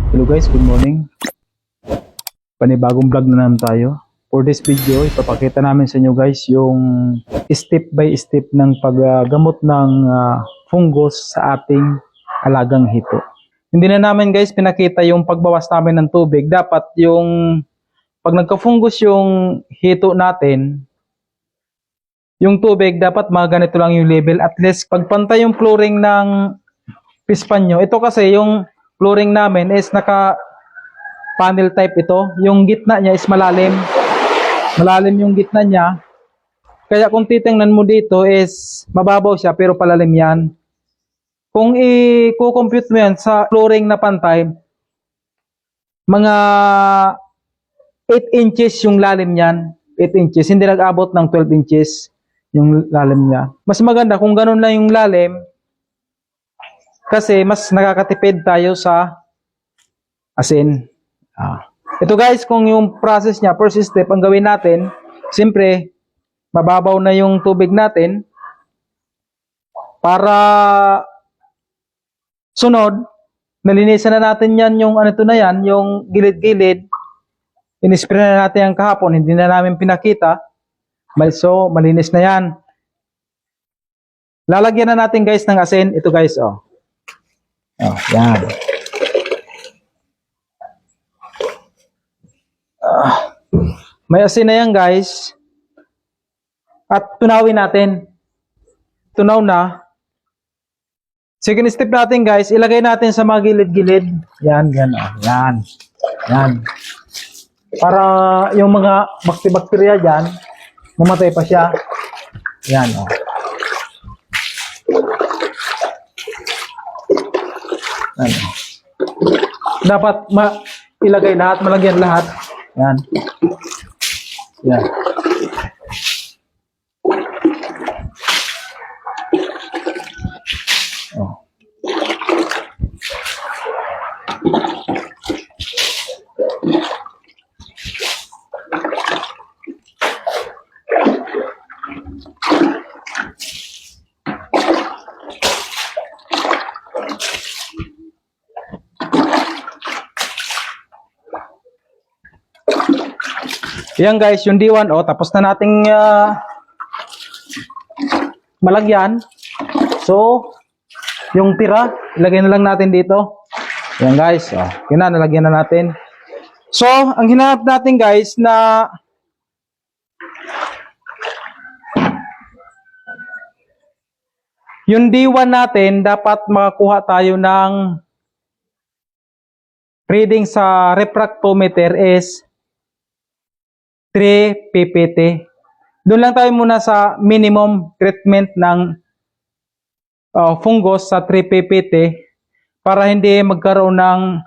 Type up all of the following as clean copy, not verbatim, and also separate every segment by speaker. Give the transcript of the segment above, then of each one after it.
Speaker 1: Hello guys, good morning. Panibagong vlog na naman tayo. For this video, ipapakita namin sa inyo guys yung step by step ng paggamot ng fungus sa ating alagang hito. Hindi na namin guys pinakita yung pagbawas namin ng tubig. Dapat yung pag nagka-fungus yung hito natin, yung tubig dapat mga ganito lang yung level. At least pagpantay yung flooring ng pispan nyo. Ito kasi yung flooring namin is naka panel type ito. Yung gitna niya is malalim. Malalim yung gitna niya. Kaya kung titingnan mo dito is mababaw siya pero palalim yan. Kung i-compute mo yan sa flooring na pantay, mga 8 inches yung lalim niyan. 8 inches. Hindi nag-abot ng 12 inches yung lalim niya. Mas maganda kung ganun lang yung lalim kasi mas nakakatipid tayo sa asin. Ito guys, kung yung process niya, first step, ang gawin natin, siyempre, mababaw na yung tubig natin para sunod, nalinisan na natin yan yung ano to na yan, yung gilid-gilid. Inispray na natin yung kahapon, hindi na namin pinakita. So, malinis na yan. Lalagyan na natin guys ng asin. Ito guys, oh. Oh, yan. May asin na yan guys. At tunawin natin. Tunaw na. Second step natin guys, ilagay natin sa mga gilid-gilid. Yan, yan, oh. Yan. Yan. Para yung mga bakterya dyan, mamatay pa siya. Yan, oh. Yan, oh. Dapat ilagay lahat, malagyan lahat. Yan. Yan. Oh. Yan guys, yung D1, oh, tapos na nating malagyan. So, yung tira, ilagay na lang natin dito. Yan guys, oh, yun na, nalagyan na natin. So, ang hinahanap natin guys na yung D1 natin, dapat makakuha tayo ng reading sa refractometer is 3 ppt. Doon lang tayo muna sa minimum treatment ng fungus sa 3 ppt para hindi magkaroon ng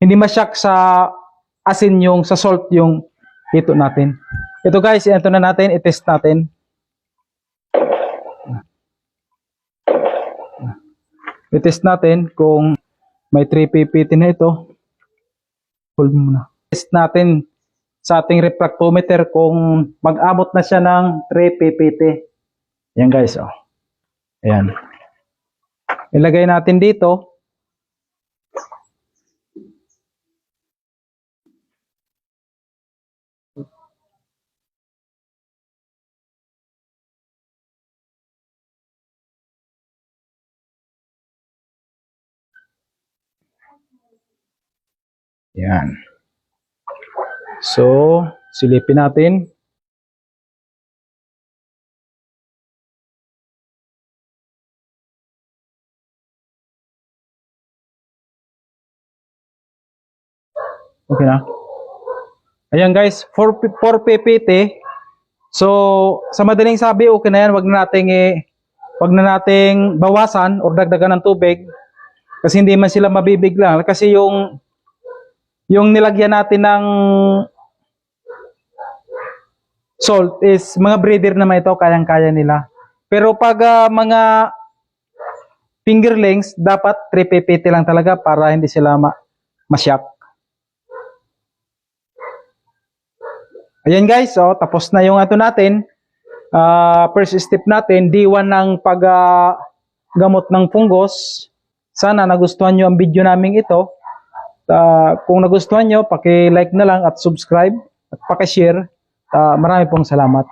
Speaker 1: hindi ma-shock sa asin yung sa salt yung hito natin. Ito guys, ito na natin, i-test natin. I-test natin kung may 3 ppt na ito. Hold muna. Test natin sa ating refractometer kung mag-abot na siya ng 3 ppt. Yan guys, oh. Ayan. Ilagay natin dito. Yan. So, silipin natin. Okay na. Ayan guys, 4 ppt. So, sa madaling sabi, okay na yan. Wag na nating bawasan o dagdagan ng tubig. Kasi hindi man sila mabibigla. Kasi yung nilagyan natin ng salt is mga breeder naman ito, kayang-kaya nila. Pero pag mga fingerlings, dapat 3 ppt lang talaga para hindi sila ma-shock. Ayan guys, oh, tapos na yung ato natin. First step natin, D1 ng paggamot ng fungus. Sana nagustuhan nyo ang video namin ito. Kung nagustuhan nyo, paki-like na lang at subscribe at paki-share. Marami pong salamat.